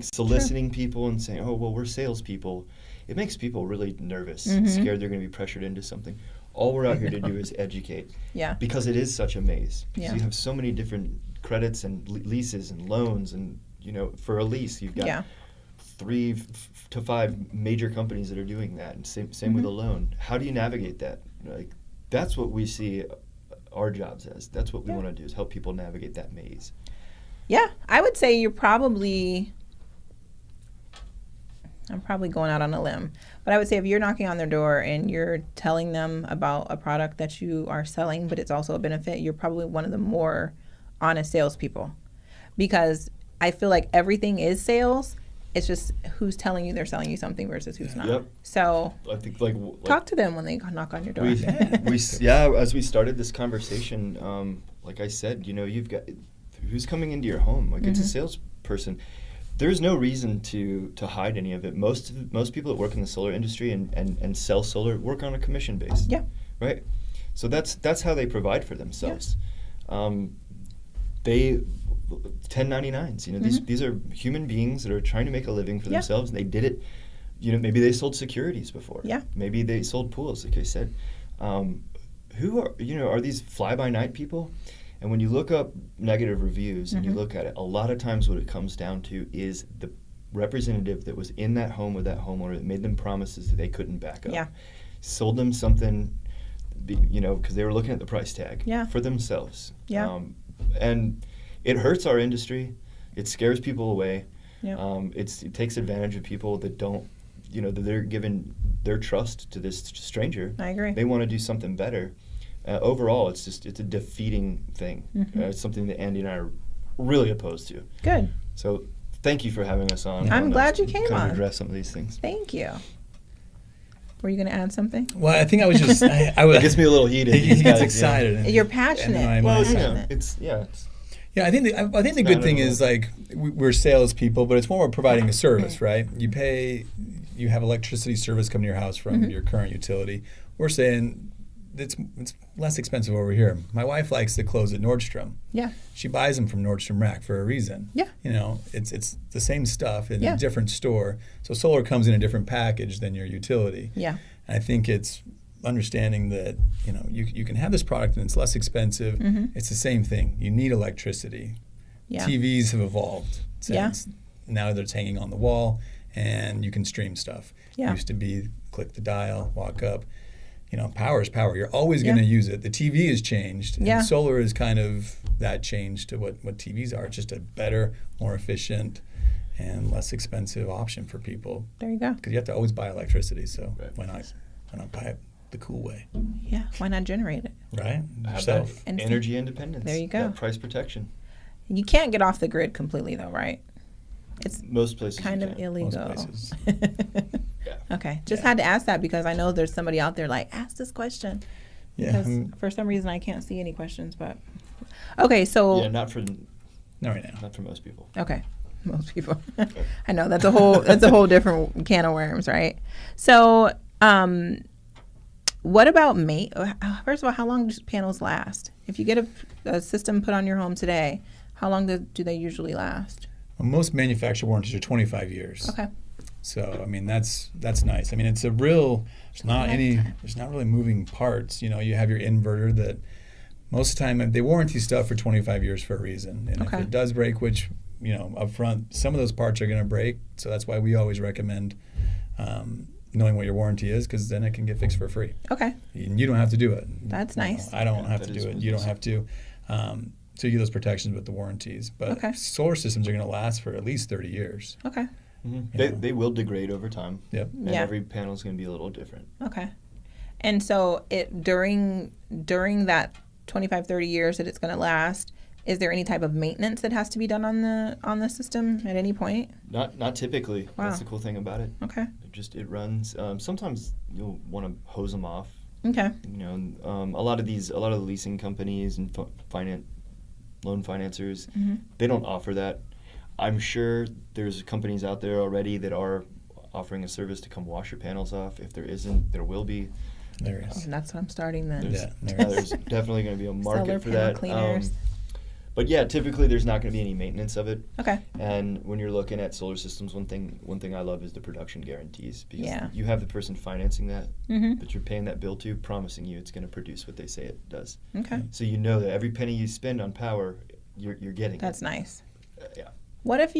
soliciting people and saying, oh, well, we're salespeople. It makes people really nervous, scared they're going to be pressured into something. All we're out here to do is educate. Yeah. Because it is such a maze. Yeah. You have so many different credits and leases and loans, and for a lease, you've got 3 to 5 major companies that are doing that, and same with a loan. How do you navigate that? That's what we see our jobs as. That's what we want to do, is help people navigate that maze. Yeah, I would say I'm probably going out on a limb, but I would say if you're knocking on their door and you're telling them about a product that you are selling, but it's also a benefit, you're probably one of the more honest salespeople, because I feel like everything is sales. It's just who's telling you they're selling you something versus who's not. Yep. So I think talk to them when they knock on your door. As we started this conversation, like I said, you've got who's coming into your home. It's a salesperson. There's no reason to hide any of it. Most people that work in the solar industry and sell solar work on a commission base. Yeah. Right? So that's how they provide for themselves. Yeah. They 1099s. These are human beings that are trying to make a living for themselves, and they did it. Maybe they sold securities before. Yeah. Maybe they sold pools, like I said. Who are these fly-by-night people? And when you look up negative reviews and you look at it, a lot of times what it comes down to is the representative that was in that home with that homeowner that made them promises that they couldn't back up. Yeah. Sold them something, because they were looking at the price tag for themselves. Yeah. And it hurts our industry. It scares people away. Yeah. It takes advantage of people that don't, that they're giving their trust to this stranger. I agree. They want to do something better. Overall, it's a defeating thing. It's something that Andy and I are really opposed to. Good. So thank you for having us on. I'm glad you came on. Address some of these things. Thank you. Were you going to add something? Well, I think I was just. It gets me a little heated. He gets excited. You're passionate. I think the good thing is we're salespeople, but it's when we're providing a service, right? You have electricity service come to your house from your current utility. We're saying it's less expensive over here. My wife likes the clothes at Nordstrom. Yeah. She buys them from Nordstrom Rack for a reason. Yeah. It's the same stuff in a different store. So solar comes in a different package than your utility. Yeah. And I think it's understanding that you can have this product and it's less expensive. It's the same thing. You need electricity. Yeah. TVs have evolved since now that's hanging on the wall and you can stream stuff. Yeah. It used to be click the dial, walk up. Power is power. You're always going to use it. The TV has changed. And solar is kind of that change to what TVs are. It's just a better, more efficient, and less expensive option for people. There you go. Because you have to always buy electricity, so why not buy it the cool way? Yeah, why not generate it? Right? Yourself. Energy independence. There you go. Price protection. You can't get off the grid completely though, right? It's most places kind of illegal. Most places. Okay. Just had to ask that because I know there's somebody out there like, ask this question. Yeah. Because for some reason I can't see any questions, but okay. So not right now. Not for most people. Okay. Most people. I know that's a whole different can of worms, right? So, what about first of all, how long do panels last? If you get a system put on your home today, how long do they usually last? Well, most manufacturer warranties are 25 years. Okay. So, I mean, that's nice. I mean, it's there's not really moving parts. You know, you have your inverter that most of the time they warranty stuff for 25 years for a reason. And if it does break, which, you know, up front, some of those parts are going to break. So that's why we always recommend knowing what your warranty is, because then it can get fixed for free. Okay. And you don't have to do it. That's nice. I don't have to do it. You don't have to. So you get those protections with the warranties. But solar systems are going to last for at least 30 years. Okay. Mm-hmm. They will degrade over time. Yep. And every panel is going to be a little different. Okay. And so during that 25, 30 years that it's going to last, is there any type of maintenance that has to be done on the system at any point? Not typically. Wow. That's the cool thing about it. Okay. It runs. Sometimes you'll want to hose them off. Okay. You know, a lot of the leasing companies and loan financiers, they don't offer that. I'm sure there's companies out there already that are offering a service to come wash your panels off. If there isn't, there will be. There is. And that's what I'm starting then. There's definitely going to be a market for that. Cleaners. But yeah, typically there's not going to be any maintenance of it. Okay. And when you're looking at solar systems, one thing I love is the production guarantees, because you have the person financing that, but you're paying that bill to, promising you it's going to produce what they say it does. Okay. So you know that every penny you spend on power, you're getting. That's nice. Yeah. What if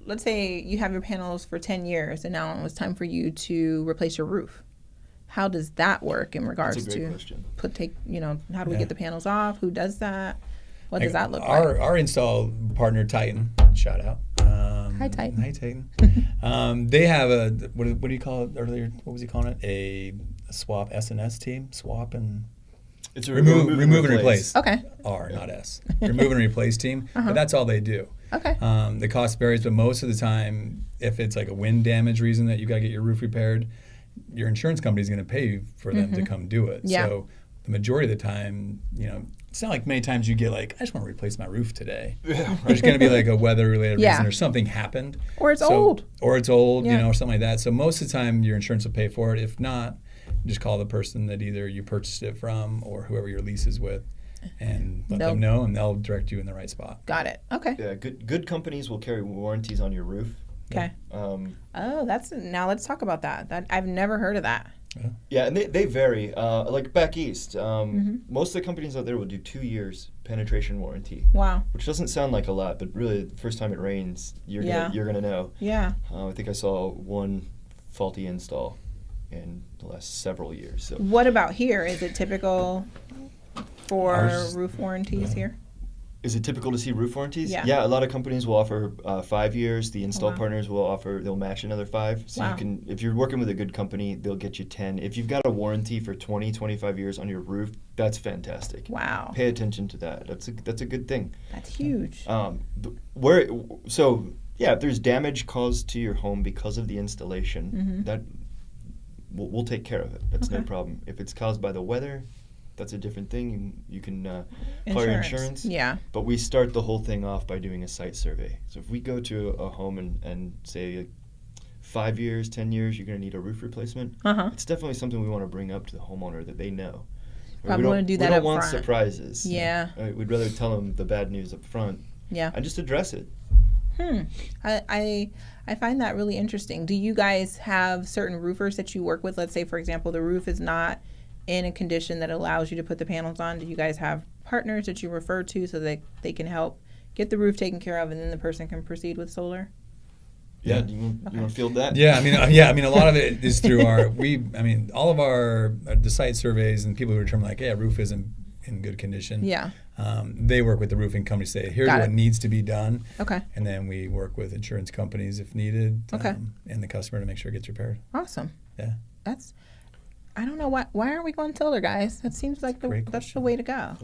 let's say you have your panels for 10 years and now it's time for you to replace your roof? How does that work in regards That's a great question. How do we get the panels off? Who does that? What does that look like? Our install partner, Titan, shout out. Hi, Titan. Hi, Titan. They have what do you call it earlier? What was he calling it? A swap S&S team? Swap and... It's a remove and replace. Okay. R, not S. Remove and replace team. But that's all they do. Okay. The cost varies, but most of the time, if it's like a wind damage reason that you got to get your roof repaired, your insurance company is going to pay for them to come do it. Yeah. So the majority of the time, you know, it's not like many times you get like, I just want to replace my roof today. There's going to be like a weather-related reason or something happened. Or it's old. Or it's old, you know, or something like that. So most of the time, your insurance will pay for it. If not, just call the person that either you purchased it from or whoever your lease is with and let them know, and they'll direct you in the right spot. Got it. Okay. Yeah, good companies will carry warranties on your roof. Okay. Now let's talk about that. I've never heard of that. Yeah, and they vary. Like back east, most of the companies out there will do 2 years penetration warranty. Wow. Which doesn't sound like a lot, but really, the first time it rains, you're gonna know. Yeah. I think I saw one faulty install in the last several years. So. What about here? Is it typical for roof warranties here? Is it typical to see roof warranties? Yeah. A lot of companies will offer 5 years. The install partners will they'll match another 5. So you can, if you're working with a good company, they'll get you 10. If you've if a warranty for 20, 25 years on your roof, that's fantastic. Wow. Pay attention to that. That's a good thing. That's huge. If there's damage caused to your home because of the installation, that we'll take care of it. That's no problem. If it's caused by the weather, that's a different thing. You can call your insurance. Yeah. But we start the whole thing off by doing a site survey. So if we go to a home and say 5 years, 10 years, you're going to need a roof replacement, it's definitely something we want to bring up to the homeowner that they know. Probably want to do that up front. We don't want surprises. Yeah. We'd rather tell them the bad news up front. Yeah. And just address it. I find that really interesting. Do you guys have certain roofers that you work with? Let's say, for example, the roof is not in a condition that allows you to put the panels on. Do you guys have partners that you refer to so that they can help get the roof taken care of and then the person can proceed with solar? Yeah, do you want to field that? Yeah, I mean, a lot of it is through all of the site surveys and people who determine like, yeah, roof isn't in good condition. Yeah. They work with the roofing company to say, here's what needs to be done. Okay. And then we work with insurance companies if needed. And the customer to make sure it gets repaired. Awesome. Yeah. I don't know why aren't we going solar, guys? That seems like that's the way to go.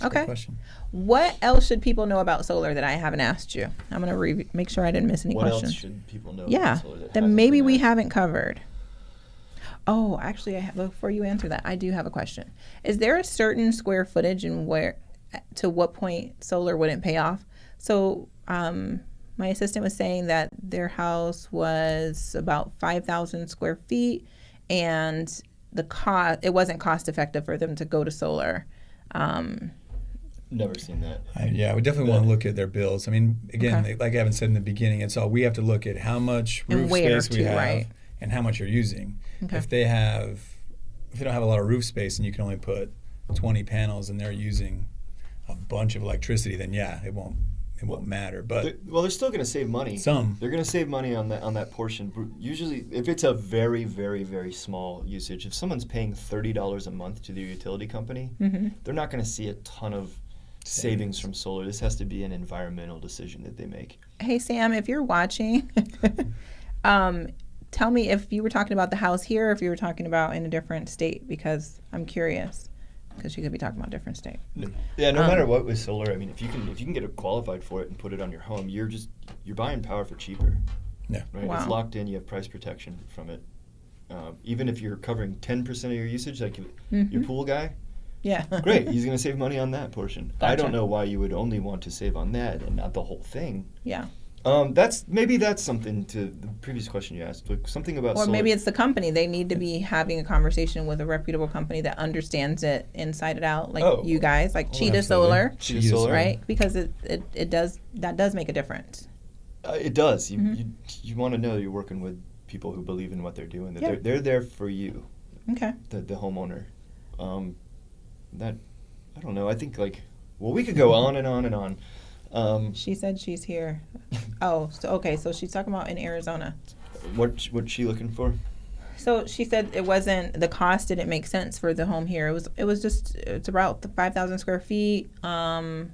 Okay. Good question. What else should people know about solar that I haven't asked you? I'm going to make sure I didn't miss any questions. What else should people know about solar that maybe we haven't covered? Oh, actually, before you answer that, I do have a question. Is there a certain square footage and to what point solar wouldn't pay off? So my assistant was saying that their house was about 5,000 square feet, and it wasn't cost effective for them to go to solar. Never seen that. We definitely want to look at their bills. I mean, again, like Evan said in the beginning, we have to look at how much roof space we have and how much you're using. Okay. If they don't have a lot of roof space and you can only put 20 panels and they're using a bunch of electricity, then it won't matter. But they're still going to save money. They're going to save money on that portion. Usually, if it's a very, very, very small usage, if someone's paying $30 a month to their utility company, they're not going to see a ton of savings from solar. This has to be an environmental decision that they make. Hey, Sam, if you're watching, tell me if you were talking about the house here or if you were talking about in a different state, because I'm curious. Because you could be talking about different state. Yeah, no matter what with solar, I mean, if you can get it qualified for it and put it on your home, you're buying power for cheaper. Yeah. Right. Wow. It's locked in. You have price protection from it. Even if you're covering 10% of your usage, like your pool guy. Yeah. Great. He's going to save money on that portion. Gotcha. I don't know why you would only want to save on that and not the whole thing. Yeah. That's something to the previous question you asked, like something about solar. Or maybe it's the company. They need to be having a conversation with a reputable company that understands it inside and out, like you guys, like Cheetah Solar. Cheetah Solar, right? Because it does make a difference. It does. You want to know you're working with people who believe in what they're doing. That they're there for you. Okay. The homeowner. That I don't know. I think we could go on and on and on. She said she's here. Oh, so she's talking about in Arizona. What's she looking for? So she said it wasn't, the cost didn't make sense for the home here. It's about 5,000 square feet. I'll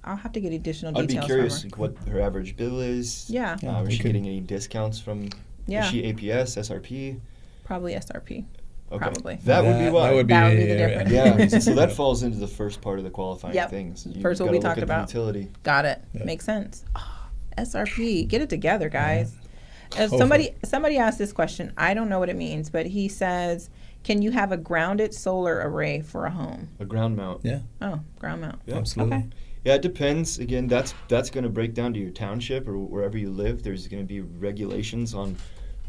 have to get additional details. I'd be curious what her average bill is. Yeah. Is she getting any discounts from? Yeah. Is she APS, SRP? Probably SRP. Okay. Probably. That would be why. That would be the difference. Yeah. So that falls into the first part of the qualifying things. First what we talked about. Utility. Got it. Yeah. Makes sense. Oh, SRP. Get it together, guys. Somebody asked this question. I don't know what it means, but he says, can you have a grounded solar array for a home? A ground mount. Yeah. Oh, ground mount. Yeah, absolutely. Okay. Yeah, it depends. Again, that's going to break down to your township or wherever you live. There's going to be regulations on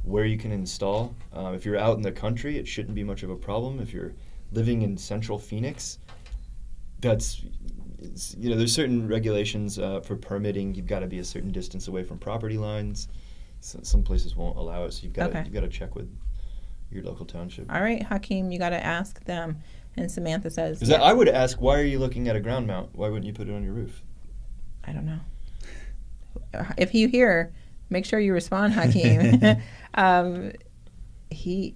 where you can install. If you're out in the country, it shouldn't be much of a problem. If you're living in central Phoenix, there's certain regulations for permitting. You've got to be a certain distance away from property lines. Some places won't allow it, so you've got to check with your local township. All right, Hakeem, you got to ask them. And Samantha says, I would ask, why are you looking at a ground mount? Why wouldn't you put it on your roof? I don't know. If you hear, make sure you respond, Hakeem. He's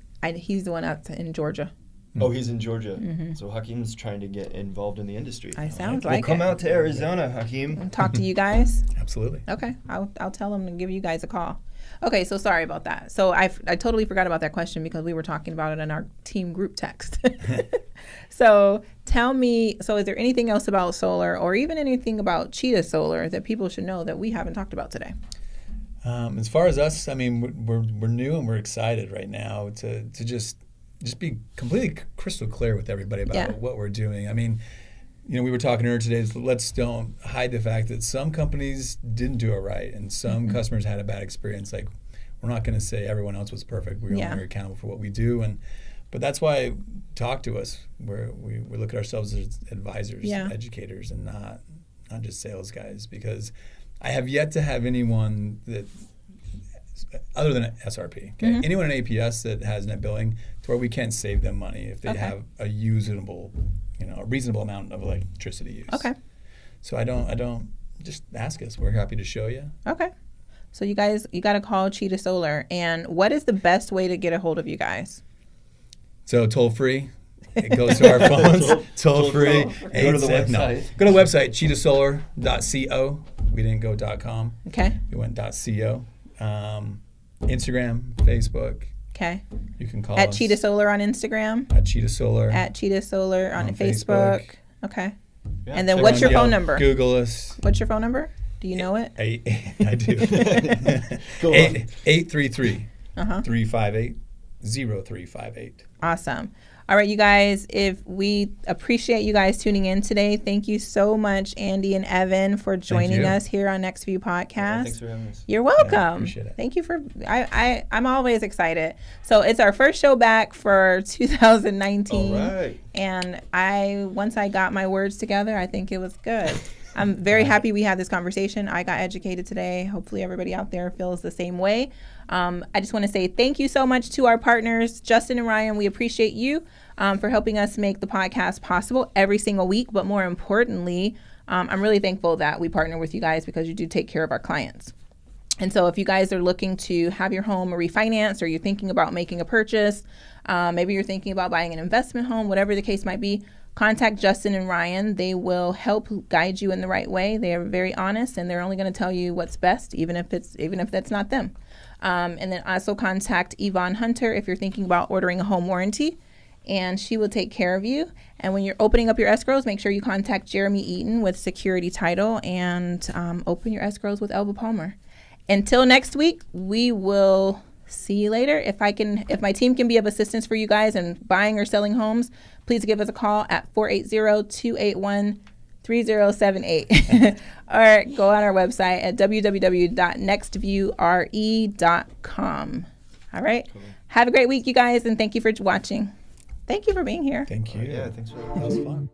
the one out in Georgia. Oh, he's in Georgia. Mm-hmm. So Hakeem's trying to get involved in the industry. Sounds like come out to Arizona, Hakeem. And talk to you guys. Absolutely. Okay, I'll tell him to give you guys a call. Okay, so sorry about that. So I totally forgot about that question because we were talking about it in our team group text. So tell me, is there anything else about solar or even anything about Cheetah Solar that people should know that we haven't talked about today? As far as us, I mean, we're new and we're excited right now to just be completely crystal clear with everybody about what we're doing. I mean, we were talking earlier today, let's don't hide the fact that some companies didn't do it right and some customers had a bad experience. Like, we're not going to say everyone else was perfect. We're only accountable for what we do. But that's why talk to us. We look at ourselves as advisors, educators, and not just sales guys, because I have yet to have anyone that, other than SRP, okay? Anyone in APS that has net billing to where we can't save them money if they have a a reasonable amount of electricity use. Okay. So I don't just ask us. We're happy to show you. Okay. So you guys, you got to call Cheetah Solar. And what is the best way to get a hold of you guys? So toll free. It goes to our phones. toll free. Go to the website. Go to the website, cheetahsolar.co. We didn't go .com. Okay. We went .co. Instagram, Facebook. Okay. You can call at us. Cheetah Solar on Instagram. At Cheetah Solar. At Cheetah Solar on Facebook. Okay. Yeah. And then what's your phone number? Google us. What's your phone number? Do you know it? I do. 833-358-0358. Awesome. All right, you guys, if we appreciate you guys tuning in today. Thank you so much, Andy and Evan, for joining us here on NextView Podcast. Yeah, thanks for having us. You're welcome. Yeah, appreciate it. Thank you for, I'm always excited. So it's our first show back for 2019. All right. And once I got my words together, I think it was good. I'm very happy we had this conversation. I got educated today. Hopefully everybody out there feels the same way. I just want to say thank you so much to our partners, Justin and Ryan. We appreciate you for helping us make the podcast possible every single week. But more importantly, I'm really thankful that we partner with you guys because you do take care of our clients. And so if you guys are looking to have your home refinanced, or you're thinking about making a purchase, maybe you're thinking about buying an investment home, whatever the case might be, contact Justin and Ryan. They will help guide you in the right way. They are very honest, and they're only going to tell you what's best, even if that's not them. And then also contact Yvonne Hunter if you're thinking about ordering a home warranty, and she will take care of you. And when you're opening up your escrows, make sure you contact Jeremy Eaton with Security Title, and open your escrows with Elba Palmer. Until next week, we will see you later. If my team can be of assistance for you guys in buying or selling homes, please give us a call at 480-281-3078. Or go on our website at www.nextviewre.com. All right. Cool. Have a great week, you guys, and thank you for watching. Thank you for being here. Thank you. Yeah, thanks for that was fun.